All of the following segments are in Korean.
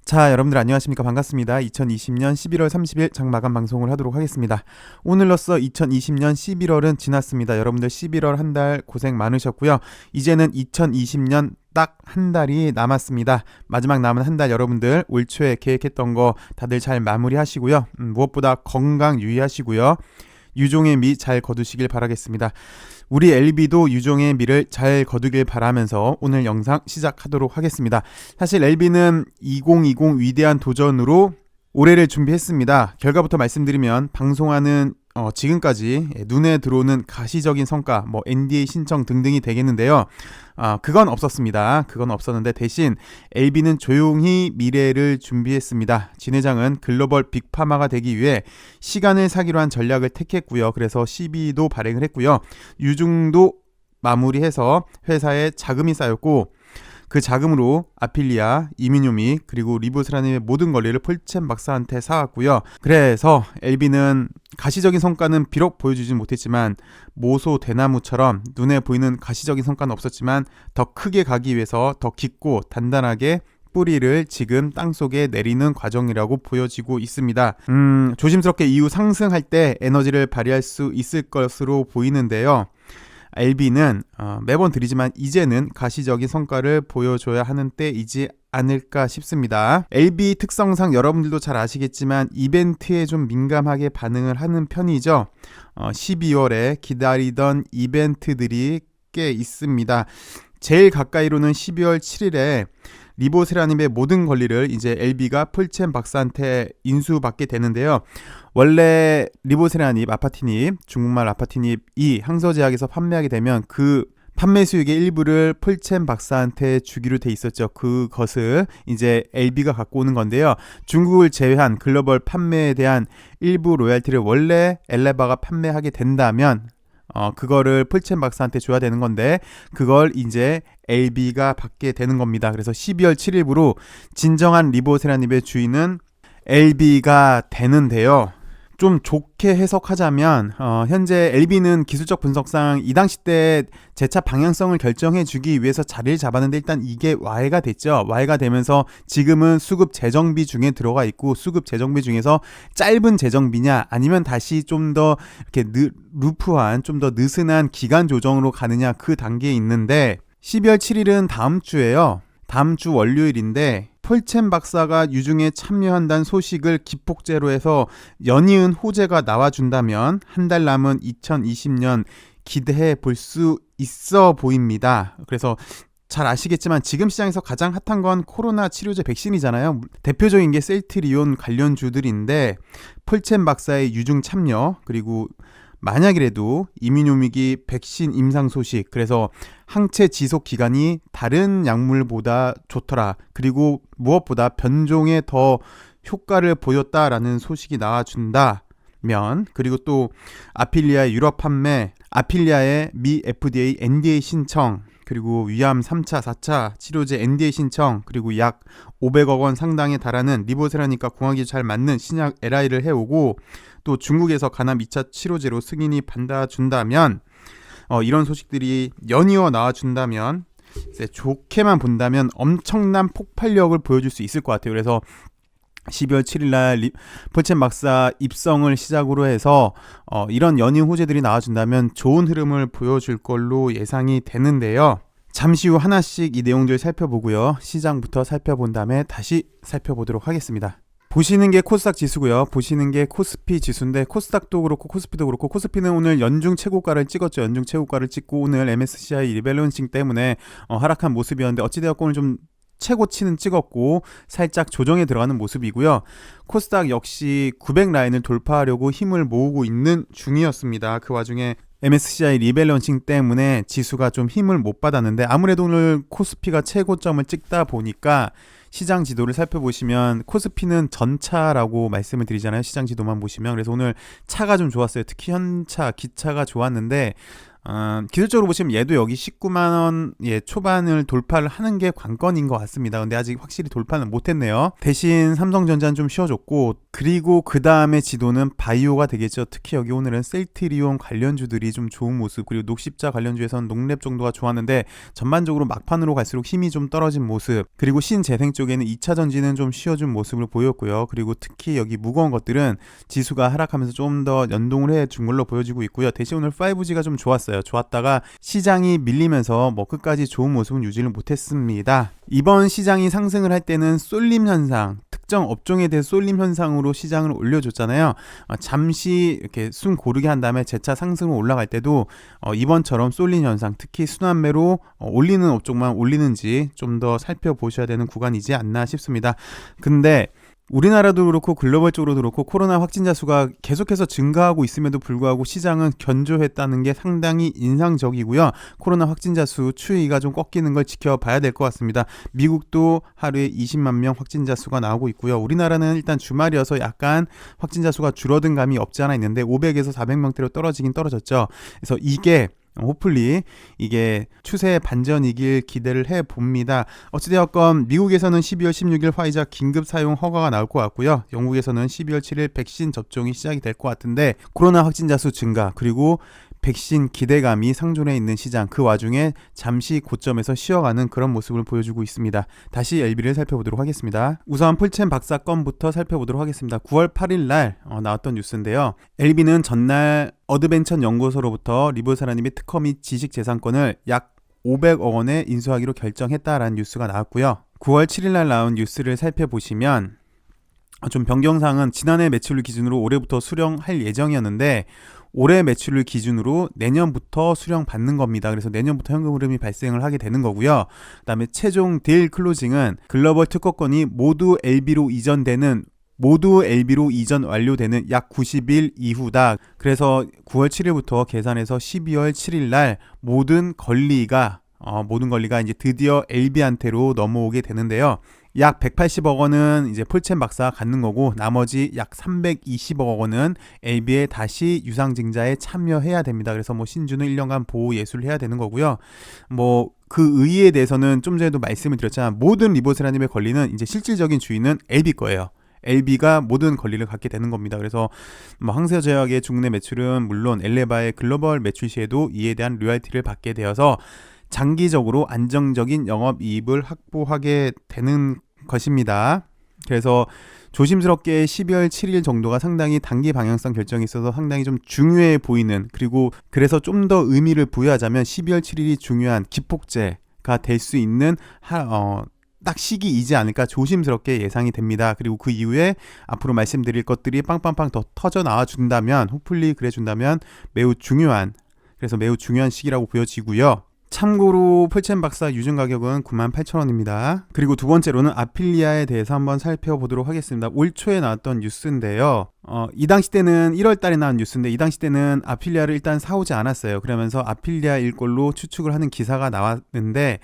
자, 여러분들 안녕하십니까? 반갑습니다. 2020년 11월 30일 장마감 방송을 하도록 하겠습니다. 오늘로써 2020년 11월은 지났습니다. 여러분들 11월 한 달 고생 많으셨고요. 이제는 2020년 딱 한 달이 남았습니다. 마지막 남은 한 달 여러분들 올 초에 계획했던 거 다들 잘 마무리하시고요. 무엇보다 건강 유의하시고요. 유종의 미 잘 거두시길 바라겠습니다. 우리 LB도 유종의 미를 잘 거두길 바라면서 오늘 영상 시작하도록 하겠습니다. 사실 LB는 2020 위대한 도전으로 올해를 준비했습니다. 결과부터 말씀드리면 방송하는 지금까지 눈에 들어오는 가시적인 성과, NDA 신청 등등이 되겠는데요. 그건 없었습니다. 그건 없었는데 대신 LB는 조용히 미래를 준비했습니다. 진 회장은 글로벌 빅파마가 되기 위해 시간을 사기로 한 전략을 택했고요. 그래서 12도 발행을 했고요. 유중도 마무리해서 회사에 자금이 쌓였고 그 자금으로 아필리아, 이민요미 그리고 리보세라님의 모든 권리를 폴첸 박사한테 사왔고요. 그래서 LB는 가시적인 성과는 비록 보여주진 못했지만 모소 대나무처럼 눈에 보이는 가시적인 성과는 없었지만 더 크게 가기 위해서 더 깊고 단단하게 뿌리를 지금 땅속에 내리는 과정이라고 보여지고 있습니다. 조심스럽게 이후 상승할 때 에너지를 발휘할 수 있을 것으로 보이는데요. LB는 매번 드리지만 이제는 가시적인 성과를 보여줘야 하는 때이지 않을까 싶습니다. LB 특성상 여러분들도 잘 아시겠지만 이벤트에 좀 민감하게 반응을 하는 편이죠. 12월에 기다리던 이벤트들이 꽤 있습니다. 제일 가까이로는 12월 7일에 리보세라님의 모든 권리를 이제 LB가 폴첸 박사한테 인수받게 되는데요. 원래 리보세라님, 아파티닙, 중국말 아파티닙이 항서제약에서 판매하게 되면 그 판매 수익의 일부를 폴첸 박사한테 주기로 돼 있었죠. 그것을 이제 LB가 갖고 오는 건데요. 중국을 제외한 글로벌 판매에 대한 일부 로얄티를 원래 엘레바가 판매하게 된다면 그거를 폴첸 박사한테 줘야 되는 건데 그걸 이제 LB가 받게 되는 겁니다. 그래서 12월 7일부로 진정한 리보세라닙의 주인은 LB가 되는데요. 좀 좋게 해석하자면 현재 LB는 기술적 분석상 이 당시 때 재차 방향성을 결정해 주기 위해서 자리를 잡았는데 일단 이게 와해가 됐죠. 와해가 되면서 지금은 수급 재정비 중에 들어가 있고 수급 재정비 중에서 짧은 재정비냐 아니면 다시 좀 더 이렇게 루프한 좀 더 느슨한 기간 조정으로 가느냐 그 단계에 있는데 12월 7일은 다음 주예요. 다음 주 월요일인데 폴첸 박사가 유중에 참여한다는 소식을 기폭제로 해서 연이은 호재가 나와준다면 한 달 남은 2020년 기대해 볼 수 있어 보입니다. 그래서 잘 아시겠지만 지금 시장에서 가장 핫한 건 코로나 치료제 백신이잖아요. 대표적인 게 셀트리온 관련주들인데 폴첸 박사의 유중 참여 그리고 만약이라도 이민요미기 백신 임상 소식 그래서 항체 지속 기간이 다른 약물보다 좋더라. 그리고 무엇보다 변종에 더 효과를 보였다라는 소식이 나와준다면 그리고 또 아필리아의 유럽 판매, 아필리아의 미 FDA NDA 신청 그리고 위암 3차, 4차 치료제 NDA 신청 그리고 약 500억 원 상당에 달하는 리보세라님과 공학이 잘 맞는 신약 LI를 해오고 또 중국에서 간암 2차 치료제로 승인이 받아준다면 이런 소식들이 연이어 나와준다면 좋게만 본다면 엄청난 폭발력을 보여줄 수 있을 것 같아요. 그래서 12월 7일날 폴첸 박사 입성을 시작으로 해서 이런 연이은 호재들이 나와준다면 좋은 흐름을 보여줄 걸로 예상이 되는데요. 잠시 후 하나씩 이 내용들 살펴보고요. 시장부터 살펴본 다음에 다시 살펴보도록 하겠습니다. 보시는 게 코스닥 지수고요. 보시는 게 코스피 지수인데 코스닥도 그렇고 코스피도 그렇고 코스피는 오늘 연중 최고가를 찍었죠. 연중 최고가를 찍고 오늘 MSCI 리밸런싱 때문에 하락한 모습이었는데 어찌되었건 오늘 좀 최고치는 찍었고 살짝 조정에 들어가는 모습이고요. 코스닥 역시 900 라인을 돌파하려고 힘을 모으고 있는 중이었습니다. 그 와중에 MSCI 리밸런싱 때문에 지수가 좀 힘을 못 받았는데 아무래도 오늘 코스피가 최고점을 찍다 보니까 시장 지도를 살펴보시면 코스피는 전차라고 말씀을 드리잖아요. 시장 지도만 보시면. 그래서 오늘 차가 좀 좋았어요. 특히 현차, 기차가 좋았는데 기술적으로 보시면 얘도 여기 19만 원 초반을 돌파를 하는 게 관건인 것 같습니다. 근데 아직 확실히 돌파는 못했네요. 대신 삼성전자는 좀 쉬어줬고, 그리고 그 다음에 지도는 바이오가 되겠죠. 특히 여기 오늘은 셀트리온 관련주들이 좀 좋은 모습, 그리고 녹십자 관련주에서는 농랩 정도가 좋았는데 전반적으로 막판으로 갈수록 힘이 좀 떨어진 모습, 그리고 신재생 쪽에는 2차전지는 좀 쉬어준 모습을 보였고요. 그리고 특히 여기 무거운 것들은 지수가 하락하면서 좀 더 연동을 해준 걸로 보여지고 있고요. 대신 오늘 5G가 좀 좋았다가 시장이 밀리면서 끝까지 좋은 모습은 유지를 못했습니다. 이번 시장이 상승을 할 때는 쏠림 현상, 특정 업종에 대해 쏠림 현상으로 시장을 올려줬잖아요. 잠시 이렇게 숨 고르게 한 다음에 재차 상승으로 올라갈 때도 이번처럼 쏠림 현상, 특히 순환매로 올리는 업종만 올리는지 좀 더 살펴보셔야 되는 구간이지 않나 싶습니다. 근데 우리나라도 그렇고 글로벌적으로도 그렇고 코로나 확진자 수가 계속해서 증가하고 있음에도 불구하고 시장은 견조했다는 게 상당히 인상적이고요. 코로나 확진자 수 추이가 좀 꺾이는 걸 지켜봐야 될 것 같습니다. 미국도 하루에 20만 명 확진자 수가 나오고 있고요. 우리나라는 일단 주말이어서 약간 확진자 수가 줄어든 감이 없지 않아 있는데 500에서 400명대로 떨어지긴 떨어졌죠. 그래서 이게 호플리 이게 추세의 반전이길 기대를 해봅니다. 어찌되었건 미국에서는 12월 16일 화이자 긴급 사용 허가가 나올 것 같고요. 영국에서는 12월 7일 백신 접종이 시작이 될 것 같은데, 코로나 확진자 수 증가 그리고 백신 기대감이 상존해 있는 시장, 그 와중에 잠시 고점에서 쉬어가는 그런 모습을 보여주고 있습니다. 다시 LB를 살펴보도록 하겠습니다. 우선 풀챔 박사 건부터 살펴보도록 하겠습니다. 9월 8일 날 나왔던 뉴스인데요. LB는 전날 어드벤처 연구소로부터 리보세라님의 특허 및 지식재산권을 약 500억 원에 인수하기로 결정했다라는 뉴스가 나왔고요. 9월 7일 날 나온 뉴스를 살펴보시면 좀 변경사항은 지난해 매출을 기준으로 올해부터 수령할 예정이었는데 올해 매출을 기준으로 내년부터 수령 받는 겁니다. 그래서 내년부터 현금 흐름이 발생을 하게 되는 거고요. 그 다음에 최종 딜 클로징은 글로벌 특허권이 모두 LB로 이전 완료되는 약 90일 이후다. 그래서 9월 7일부터 계산해서 12월 7일 날 모든 권리가 이제 드디어 LB한테로 넘어오게 되는데요. 약 180억 원은 이제 폴챔 박사가 갖는 거고, 나머지 약 320억 원은 LB에 다시 유상증자에 참여해야 됩니다. 그래서 신주는 1년간 보호 예술을 해야 되는 거고요. 그 의의에 대해서는 좀 전에도 말씀을 드렸지만 모든 리보세라님의 권리는 이제 실질적인 주인은 LB 거예요. LB가 모든 권리를 갖게 되는 겁니다. 그래서 항세어 제약의 중국내 매출은 물론 엘레바의 글로벌 매출 시에도 이에 대한 로열티를 받게 되어서 장기적으로 안정적인 영업이익을 확보하게 되는 것입니다. 그래서 조심스럽게 12월 7일 정도가 상당히 단기 방향성 결정이 있어서 상당히 좀 중요해 보이는, 그리고 그래서 좀 더 의미를 부여하자면 12월 7일이 중요한 기폭제가 될 수 있는 딱 시기이지 않을까 조심스럽게 예상이 됩니다. 그리고 그 이후에 앞으로 말씀드릴 것들이 빵빵빵 더 터져 나와 준다면, 호플리 그래 준다면 매우 중요한 시기라고 보여지고요. 참고로 폴챔 박사 유증 가격은 98,000원입니다. 그리고 두 번째로는 아필리아에 대해서 한번 살펴보도록 하겠습니다. 올 초에 나왔던 뉴스인데요. 이 당시 때는 1월 달에 나온 뉴스인데, 이 당시 때는 아필리아를 일단 사오지 않았어요. 그러면서 아필리아일 걸로 추측을 하는 기사가 나왔는데,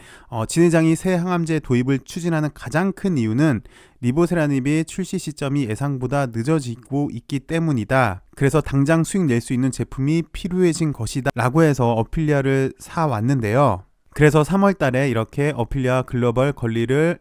진 회장이 새 항암제 도입을 추진하는 가장 큰 이유는 리보세라닙의 출시 시점이 예상보다 늦어지고 있기 때문이다. 그래서 당장 수익 낼 수 있는 제품이 필요해진 것이다 라고 해서 어필리아를 사왔는데요. 그래서 3월 달에 이렇게 어필리아 글로벌 권리를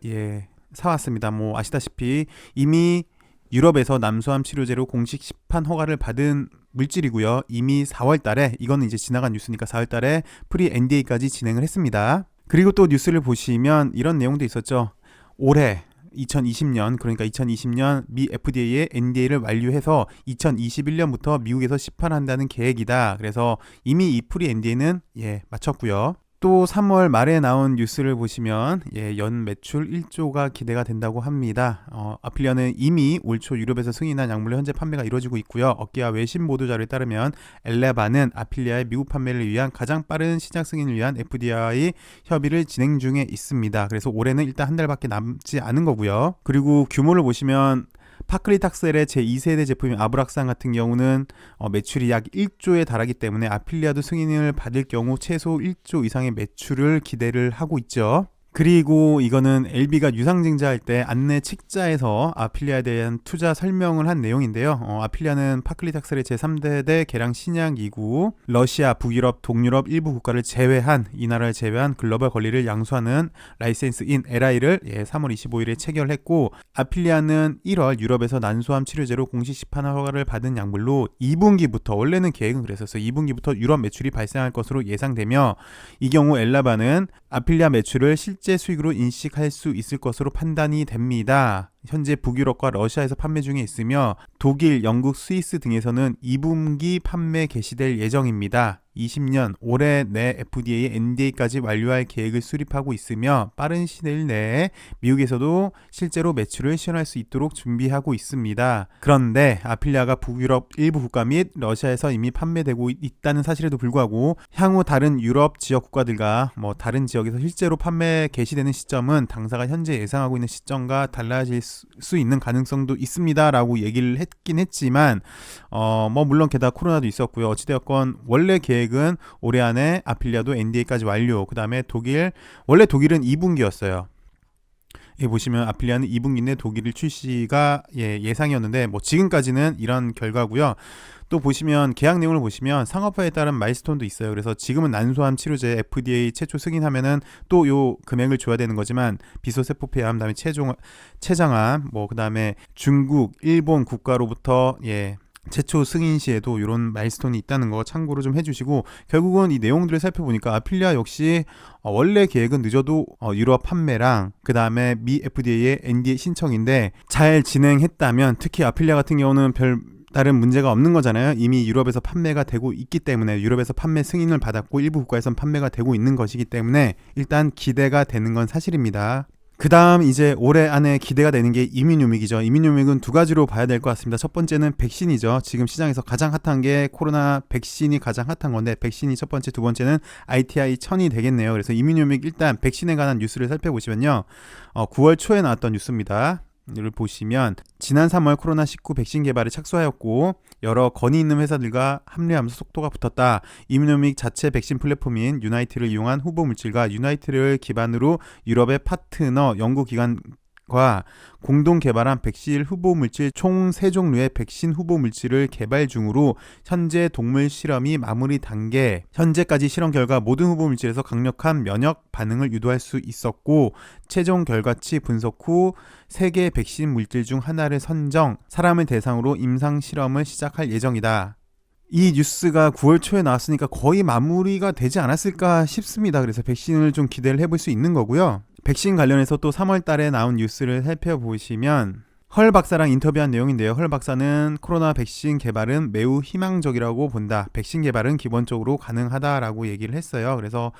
사왔습니다. 아시다시피 이미 유럽에서 남소암 치료제로 공식 시판 허가를 받은 물질이고요. 이미 4월 달에, 이거는 이제 지나간 뉴스니까 4월 달에 프리 NDA까지 진행을 했습니다. 그리고 또 뉴스를 보시면 이런 내용도 있었죠. 올해 2020년, 그러니까 2020년 미 FDA의 NDA를 완료해서 2021년부터 미국에서 시판한다는 계획이다. 그래서 이미 이 프리 NDA는 마쳤고요. 또 3월 말에 나온 뉴스를 보시면 연 매출 1조가 기대가 된다고 합니다. 아필리아는 이미 올 초 유럽에서 승인한 약물로 현재 판매가 이루어지고 있고요. 업계와 외신 보도자료에 따르면 엘레바는 아필리아의 미국 판매를 위한 가장 빠른 시장 승인을 위한 FDA와의 협의를 진행 중에 있습니다. 그래서 올해는 일단 한 달밖에 남지 않은 거고요. 그리고 규모를 보시면 파클리탁셀의 제2세대 제품인 아브락산 같은 경우는 매출이 약 1조에 달하기 때문에 아필리아도 승인을 받을 경우 최소 1조 이상의 매출을 기대를 하고 있죠. 그리고 이거는 엘비가 유상증자할 때 안내 책자에서 아필리아에 대한 투자 설명을 한 내용인데요. 아필리아는 파클리탁셀의 제3세대 개량 신약이고 러시아, 북유럽, 동유럽 일부 국가를 제외한 이 나라를 제외한 글로벌 권리를 양수하는 라이센스인 LI를 3월 25일에 체결했고 아필리아는 1월 유럽에서 난소암 치료제로 공식 시판 허가를 받은 약물로 2분기부터 원래는 계획은 그랬었어요. 2분기부터 유럽 매출이 발생할 것으로 예상되며 이 경우 엘라바는 아필리아 매출을 실제 수익으로 인식할 수 있을 것으로 판단이 됩니다. 현재 북유럽과 러시아에서 판매 중에 있으며 독일, 영국, 스위스 등에서는 2분기 판매 개시될 예정입니다. 20년 올해 내 FDA의 NDA까지 완료할 계획을 수립하고 있으며 빠른 시일 내에 미국에서도 실제로 매출을 시연할 수 있도록 준비하고 있습니다. 그런데 아필리아가 북유럽 일부 국가 및 러시아에서 이미 판매되고 있다는 사실에도 불구하고 향후 다른 유럽 지역 국가들과 다른 지역에서 실제로 판매 개시되는 시점은 당사가 현재 예상하고 있는 시점과 달라질 수 있는 가능성도 있습니다 라고 얘기를 했긴 했지만 물론 게다가 코로나도 있었고요. 어찌되었건 원래 계획은 올해 안에 아필리아도 NDA까지 완료, 그 다음에 원래 독일은 2분기였어요. 여기 보시면 아필리아는 2분기 내 독일 출시가 예상이었는데 지금까지는 이런 결과고요. 또 보시면 계약 내용을 보시면 상업화에 따른 마일스톤도 있어요. 그래서 지금은 난소암 치료제 FDA 최초 승인하면은 또 요 금액을 줘야 되는 거지만 비소세포폐암, 그다음에 췌장암, 그다음에 중국, 일본 국가로부터 최초 승인 시에도 이런 마일스톤이 있다는 거 참고로 좀 해주시고, 결국은 이 내용들을 살펴보니까 아필리아 역시 원래 계획은 늦어도 유럽 판매랑 그 다음에 미 FDA의 NDA 신청인데 잘 진행했다면, 특히 아필리아 같은 경우는 다른 문제가 없는 거잖아요. 이미 유럽에서 판매가 되고 있기 때문에, 유럽에서 판매 승인을 받았고 일부 국가에선 판매가 되고 있는 것이기 때문에 일단 기대가 되는 건 사실입니다. 그 다음 이제 올해 안에 기대가 되는 게 이민유믹이죠. 이민유믹은 두 가지로 봐야 될 것 같습니다. 첫 번째는 백신이죠. 지금 시장에서 가장 핫한 게 코로나 백신이 가장 핫한 건데, 백신이 첫 번째, 두 번째는 ITI 1000이 되겠네요. 그래서 이민유믹 일단 백신에 관한 뉴스를 살펴보시면요, 9월 초에 나왔던 뉴스입니다. 를 보시면 지난 3월 코로나19 백신 개발에 착수하였고 여러 권위 있는 회사들과 합류하면서 속도가 붙었다. 이뮤노믹 자체 백신 플랫폼인 유나이트를 이용한 후보 물질과 유나이트를 기반으로 유럽의 파트너 연구기관과 공동 개발한 백신 후보 물질 총 3종류의 백신 후보 물질을 개발 중으로 현재 동물 실험이 마무리 단계, 현재까지 실험 결과 모든 후보 물질에서 강력한 면역 반응을 유도할 수 있었고, 최종 결과치 분석 후 3개 백신 물질 중 하나를 선정, 사람을 대상으로 임상 실험을 시작할 예정이다. 이 뉴스가 9월 초에 나왔으니까 거의 마무리가 되지 않았을까 싶습니다. 그래서 백신을 좀 기대를 해볼 수 있는 거고요. 백신 관련해서 또 3월 달에 나온 뉴스를 살펴보시면 헐 박사랑 인터뷰한 내용인데요. 헐 박사는 코로나 백신 개발은 매우 희망적이라고 본다. 백신 개발은 기본적으로 가능하다라고 얘기를 했어요. 그래서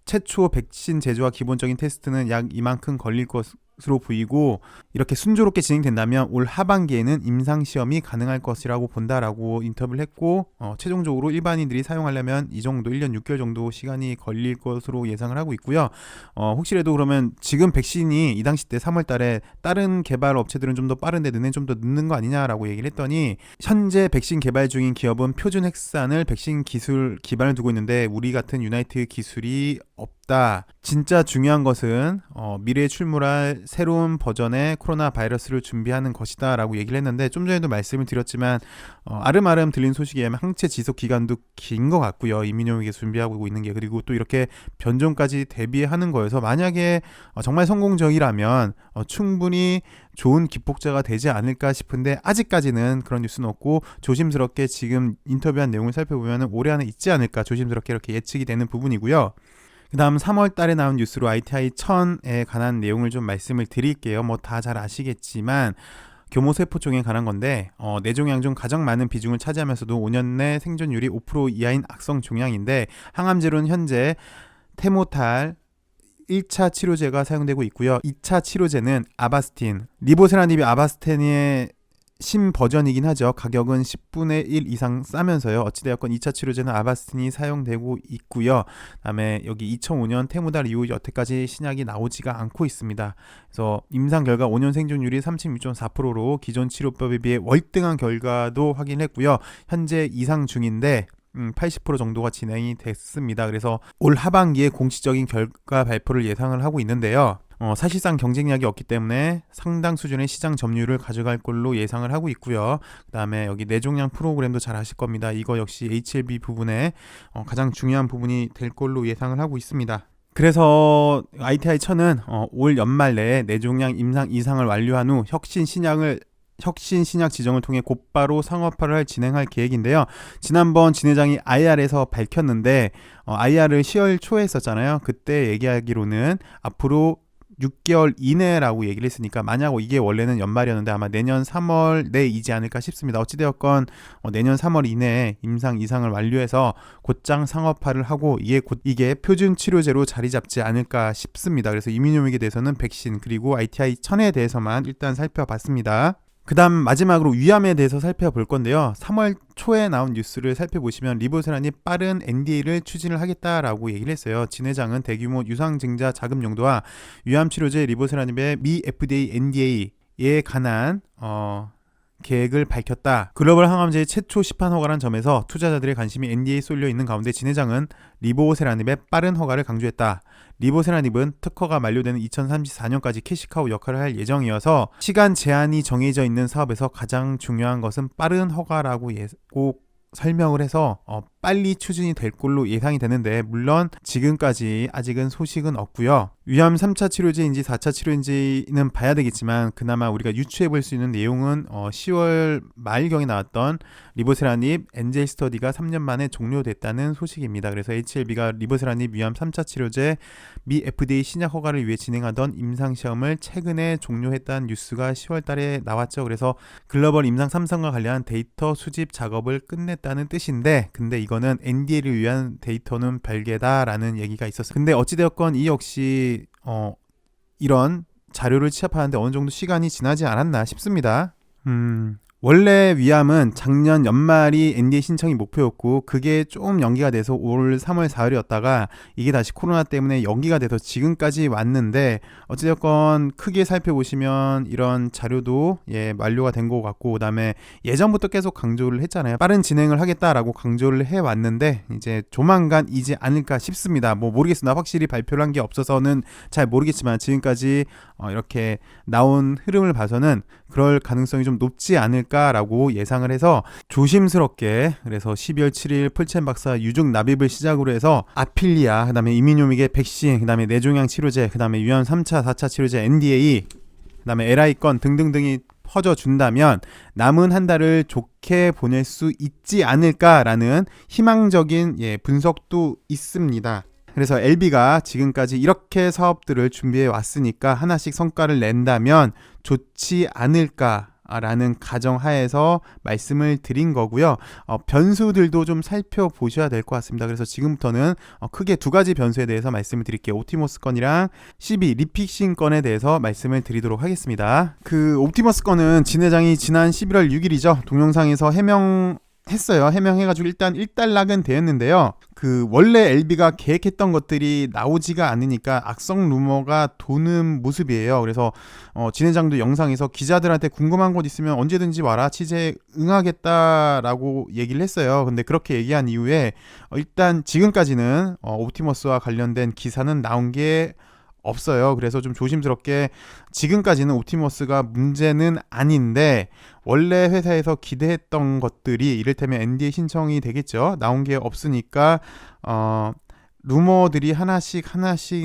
최초 백신 제조와 기본적인 테스트는 약 이만큼 걸릴 것으로 보이고, 이렇게 순조롭게 진행된다면 올 하반기에는 임상시험이 가능할 것이라고 본다라고 인터뷰를 했고, 최종적으로 일반인들이 사용하려면 이 정도 1년 6개월 정도 시간이 걸릴 것으로 예상을 하고 있고요. 혹시라도 그러면 지금 백신이 이 당시 때 3월 달에 다른 개발 업체들은 좀 더 빠른데 너네 좀 더 늦는 거 아니냐라고 얘기를 했더니, 현재 백신 개발 중인 기업은 표준 핵산을 백신 기술 기반을 두고 있는데 우리 같은 유나이트 기술이 없다. 진짜 중요한 것은 미래에 출몰할 새로운 버전의 코로나 바이러스를 준비하는 것이다 라고 얘기를 했는데, 좀 전에도 말씀을 드렸지만 아름아름 들린 소식에 의하면 항체 지속 기간도 긴 것 같고요. 이민용에게 준비하고 있는 게, 그리고 또 이렇게 변종까지 대비하는 거여서 만약에 정말 성공적이라면 충분히 좋은 기폭제가 되지 않을까 싶은데, 아직까지는 그런 뉴스는 없고 조심스럽게 지금 인터뷰한 내용을 살펴보면 올해 안에 있지 않을까 조심스럽게 이렇게 예측이 되는 부분이고요. 그 다음 3월 달에 나온 뉴스로 ITI 1000에 관한 내용을 좀 말씀을 드릴게요. 다 잘 아시겠지만 교모세포종에 관한 건데, 뇌종양 중 가장 많은 비중을 차지하면서도 5년 내 생존율이 5% 이하인 악성 종양인데, 항암제로는 현재 테모탈 1차 치료제가 사용되고 있고요. 2차 치료제는 아바스틴, 리보세라닙이 아바스틴의 신버전이긴 하죠. 가격은 10분의 1 이상 싸면서요. 어찌되었건 2차 치료제는 아바스틴이 사용되고 있고요. 그다음에 여기 2005년 테모달 이후 여태까지 신약이 나오지가 않고 있습니다. 그래서 임상 결과 5년 생존율이 36.4%로 기존 치료법에 비해 월등한 결과도 확인했고요. 현재 이상 중인데 80% 정도가 진행이 됐습니다. 그래서 올 하반기에 공식적인 결과 발표를 예상을 하고 있는데요. 사실상 경쟁력이 없기 때문에 상당 수준의 시장 점유율을 가져갈 걸로 예상을 하고 있고요. 그 다음에 여기 내종량 프로그램도 잘 아실 겁니다. 이거 역시 HLB 부분에 가장 중요한 부분이 될 걸로 예상을 하고 있습니다. 그래서 ITI 천은 올 연말 내에 내종량 임상 이상을 완료한 후 혁신 신약 지정을 통해 곧바로 상업화를 진행할 계획인데요. 지난번 진 회장이 IR에서 밝혔는데 IR을 10월 초에 했었잖아요. 그때 얘기하기로는 앞으로 6개월 이내라고 얘기를 했으니까 만약 이게 원래는 연말이었는데 아마 내년 3월 내이지 않을까 싶습니다. 어찌되었건 내년 3월 이내에 임상 이상을 완료해서 곧장 상업화를 하고 이게 표준 치료제로 자리 잡지 않을까 싶습니다. 그래서 이민요맥에 대해서는 백신 그리고 ITI 1000에 대해서만 일단 살펴봤습니다. 그 다음 마지막으로 위암에 대해서 살펴볼 건데요. 3월 초에 나온 뉴스를 살펴보시면 리보세란이 빠른 NDA를 추진을 하겠다라고 얘기를 했어요. 진 회장은 대규모 유상증자 자금 용도와 위암 치료제 리보세란의 미 FDA NDA에 관한 계획을 밝혔다. 글로벌 항암제의 최초 시판 허가란 점에서 투자자들의 관심이 NDA에 쏠려 있는 가운데 진 회장은 리보세라닙의 빠른 허가를 강조했다. 리보세라닙은 특허가 만료되는 2034년까지 캐시카우 역할을 할 예정이어서 시간 제한이 정해져 있는 사업에서 가장 중요한 것은 빠른 허가라고 꼭 설명을 해서 빨리 추진이 될 걸로 예상이 되는데 물론 지금까지 아직은 소식은 없고요. 위암 3차 치료제인지 4차 치료제인지는 봐야 되겠지만 그나마 우리가 유추해 볼 수 있는 내용은 10월 말경에 나왔던 리보세라닙 엔젤 스터디가 3년 만에 종료됐다는 소식입니다. 그래서 HLB가 리보세라닙 위암 3차 치료제 미 FDA 신약 허가를 위해 진행하던 임상시험을 최근에 종료했다는 뉴스가 10월 달에 나왔죠. 그래서 글로벌 임상 3상과 관련한 데이터 수집 작업을 끝냈다는 뜻인데 근데 이거는 NDA를 위한 데이터는 별개다라는 얘기가 있었어요. 근데 어찌되었건 이 역시 이런 자료를 취합하는데 어느 정도 시간이 지나지 않았나 싶습니다. 원래 위암은 작년 연말이 NDA 신청이 목표였고 그게 좀 연기가 돼서 올 3월 4일이었다가 이게 다시 코로나 때문에 연기가 돼서 지금까지 왔는데 어찌됐건 크게 살펴보시면 이런 자료도 만료가 된 것 같고 그 다음에 예전부터 계속 강조를 했잖아요. 빠른 진행을 하겠다라고 강조를 해왔는데 이제 조만간이지 않을까 싶습니다. 모르겠습니다. 확실히 발표를 한 게 없어서는 잘 모르겠지만 지금까지 이렇게 나온 흐름을 봐서는 그럴 가능성이 좀 높지 않을까라고 예상을 해서 조심스럽게 그래서 12월 7일 풀첸 박사 유중 납입을 시작으로 해서 아필리아 그 다음에 이민요맥의 백신 그 다음에 내종양 치료제 그 다음에 위암 3차 4차 치료제 NDA 그 다음에 LI 건 등등등이 퍼져준다면 남은 한 달을 좋게 보낼 수 있지 않을까라는 희망적인 분석도 있습니다. 그래서 LB가 지금까지 이렇게 사업들을 준비해 왔으니까 하나씩 성과를 낸다면 좋지 않을까라는 가정하에서 말씀을 드린 거고요. 변수들도 좀 살펴보셔야 될 것 같습니다. 그래서 지금부터는 크게 두 가지 변수에 대해서 말씀을 드릴게요. 옵티머스 건이랑 CB 리픽싱 건에 대해서 말씀을 드리도록 하겠습니다. 그 옵티머스 건은 진 회장이 지난 11월 6일이죠. 동영상에서 해명해가지고 일단 일단락은 되었는데요. 그 원래 LB가 계획했던 것들이 나오지가 않으니까 악성 루머가 도는 모습이에요. 그래서 진 회장도 영상에서 기자들한테 궁금한 것 있으면 언제든지 와라 취재 응하겠다라고 얘기를 했어요. 근데 그렇게 얘기한 이후에 일단 지금까지는 옵티머스와 관련된 기사는 나온 게 없어요. 그래서 좀 조심스럽게 지금까지는 옵티머스가 문제는 아닌데 원래 회사에서 기대했던 것들이 이를테면 NDA 신청이 되겠죠. 나온 게 없으니까 루머들이 하나씩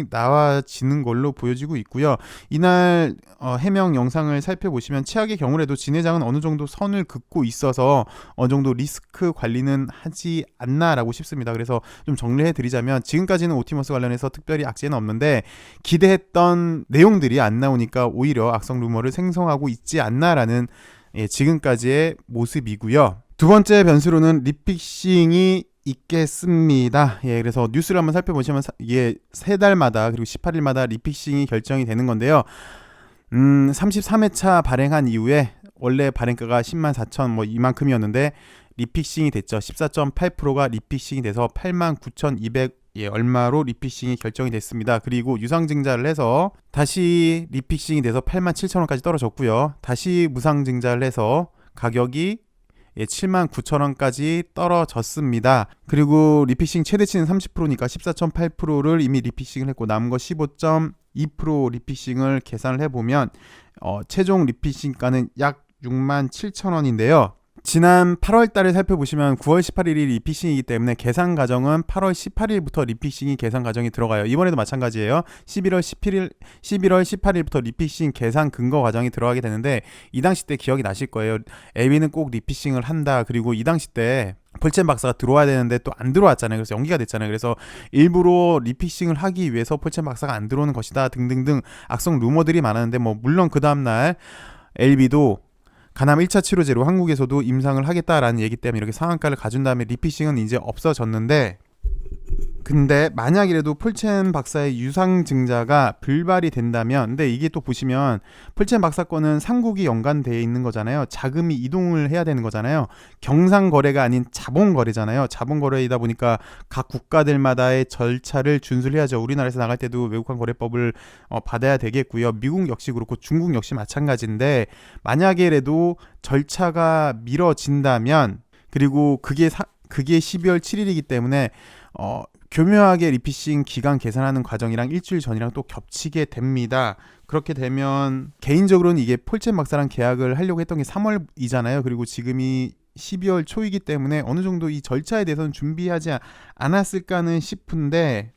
나와지는 걸로 보여지고 있고요. 이날 해명 영상을 살펴보시면 최악의 경우라도 진 회장은 어느 정도 선을 긋고 있어서 어느 정도 리스크 관리는 하지 않나라고 싶습니다. 그래서 좀 정리해 드리자면 지금까지는 옵티머스 관련해서 특별히 악재는 없는데 기대했던 내용들이 안 나오니까 오히려 악성 루머를 생성하고 있지 않나라는 지금까지의 모습이고요. 두 번째 변수로는 리픽싱이 있겠습니다. 그래서 뉴스를 한번 살펴보시면 이게 3달마다 그리고 18일마다 리픽싱이 결정이 되는 건데요. 33회차 발행한 이후에 원래 발행가가 104,000 이만큼이었는데 리픽싱이 됐죠. 14.8%가 리픽싱이 돼서 89,200 얼마로 리픽싱이 결정이 됐습니다. 그리고 유상증자를 해서 다시 리픽싱이 돼서 87,000원까지 떨어졌고요. 다시 무상증자를 해서 가격이 79,000원까지 떨어졌습니다. 그리고 리피싱 최대치는 30%니까 14.8%를 이미 리피싱을 했고 남은 거 15.2% 리피싱을 계산을 해보면 최종 리피싱가는 약 67,000원인데요. 지난 8월 달을 살펴보시면 9월 18일이 리피싱이기 때문에 계산 과정은 8월 18일부터 리피싱이 계산 과정이 들어가요. 이번에도 마찬가지예요. 11월 18일부터 리피싱 계산 근거 과정이 들어가게 되는데 이 당시 때 기억이 나실 거예요. LB는 꼭 리피싱을 한다. 그리고 이 당시 때 폴첸 박사가 들어와야 되는데 또 안 들어왔잖아요. 그래서 연기가 됐잖아요. 그래서 일부러 리피싱을 하기 위해서 폴첸 박사가 안 들어오는 것이다 등등등 악성 루머들이 많았는데 물론 그 다음날 LB도 간암 1차 치료제로 한국에서도 임상을 하겠다라는 얘기 때문에 이렇게 상한가를 가준 다음에 리피싱은 이제 없어졌는데, 근데 만약이라도 폴첸 박사의 유상 증자가 불발이 된다면, 근데 이게 또 보시면 폴첸 박사 건은 삼국이 연관되어 있는 거잖아요. 자금이 이동을 해야 되는 거잖아요. 경상 거래가 아닌 자본 거래잖아요. 자본 거래이다 보니까 각 국가들마다의 절차를 준수해야죠. 우리나라에서 나갈 때도 외국환 거래법을 받아야 되겠고요. 미국 역시 그렇고 중국 역시 마찬가지인데, 만약에라도 절차가 미뤄진다면, 그리고 그게 12월 7일이기 때문에 교묘하게 리피싱 기간 계산하는 과정이랑 일주일 전이랑 또 겹치게 됩니다. 그렇게 되면 개인적으로는 이게 폴첸 박사랑 계약을 하려고 했던 게 3월이잖아요. 그리고 지금이 12월 초이기 때문에 어느 정도 이 절차에 대해서는 준비하지 않았을까는 싶은데,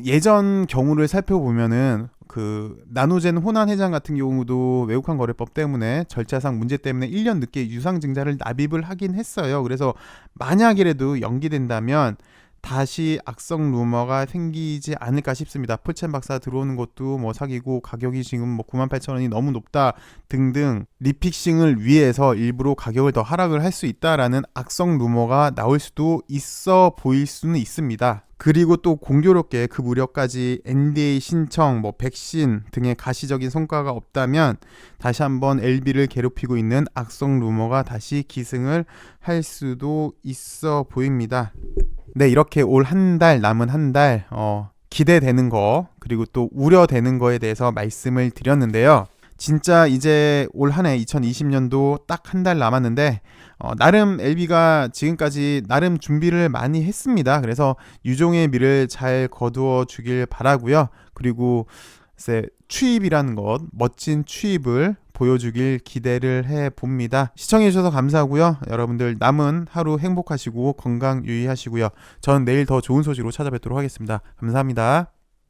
예전 경우를 살펴보면은 그 나노젠 호난 회장 같은 경우도 외국환 거래법 때문에 절차상 문제 때문에 1년 늦게 유상증자를 납입을 하긴 했어요. 그래서 만약이라도 연기된다면 다시 악성 루머가 생기지 않을까 싶습니다. 폴첸 박사 들어오는 것도 사기고 가격이 지금 98,000원이 너무 높다 등등 리피싱을 위해서 일부러 가격을 더 하락을 할 수 있다라는 악성 루머가 나올 수도 있어 보일 수는 있습니다. 그리고 또 공교롭게 그 무렵까지 NDA 신청, 백신 등의 가시적인 성과가 없다면 다시 한번 LB를 괴롭히고 있는 악성 루머가 다시 기승을 할 수도 있어 보입니다. 네, 이렇게 올 한 달, 남은 한 달 기대되는 거 그리고 또 우려되는 거에 대해서 말씀을 드렸는데요. 진짜 이제 올 한 해 2020년도 딱 한 달 남았는데 나름 LB가 지금까지 나름 준비를 많이 했습니다. 그래서 유종의 미를 잘 거두어 주길 바라고요. 그리고 추입이라는 것, 멋진 추입을 보여주길 기대를 해봅니다. 시청해주셔서 감사하고요. 여러분들 남은 하루 행복하시고 건강 유의하시고요. 전 내일 더 좋은 소식으로 찾아뵙도록 하겠습니다. 감사합니다.